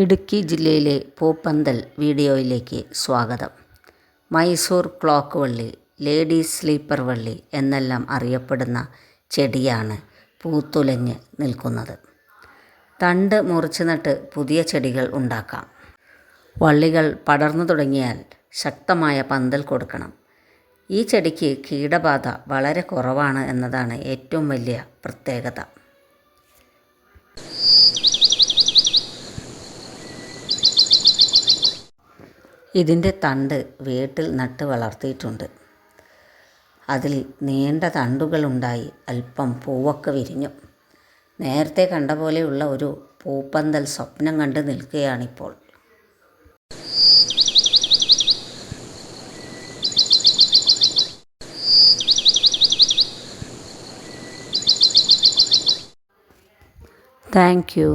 ഇടുക്കി ജില്ലയിലെ പൂപ്പന്തൽ വീഡിയോയിലേക്ക് സ്വാഗതം. മൈസൂർ ക്ലോക്ക് വള്ളി, ലേഡീസ് സ്ലീപ്പർ വള്ളി എന്നെല്ലാം അറിയപ്പെടുന്ന ചെടിയാണ് പൂത്തുലഞ്ഞ് നിൽക്കുന്നത്. തണ്ട് മുറിച്ച് നട്ട് പുതിയ ചെടികൾ ഉണ്ടാക്കാം. വള്ളികൾ പടർന്നു തുടങ്ങിയാൽ ശക്തമായ പന്തൽ കൊടുക്കണം. ഈ ചെടിക്ക് കീടബാധ വളരെ കുറവാണ് എന്നതാണ് ഏറ്റവും വലിയ പ്രത്യേകത. ഇതിൻ്റെ തണ്ട് വീട്ടിൽ നട്ട് വളർത്തിയിട്ടുണ്ട്. അതിൽ നീണ്ട തണ്ടുകളുണ്ടായി അല്പം പൂവൊക്കെ വിരിഞ്ഞു. നേരത്തെ കണ്ട പോലെയുള്ള ഒരു പൂപ്പന്തൽ സ്വപ്നം കണ്ട് നിൽക്കുകയാണിപ്പോൾ. Thank you.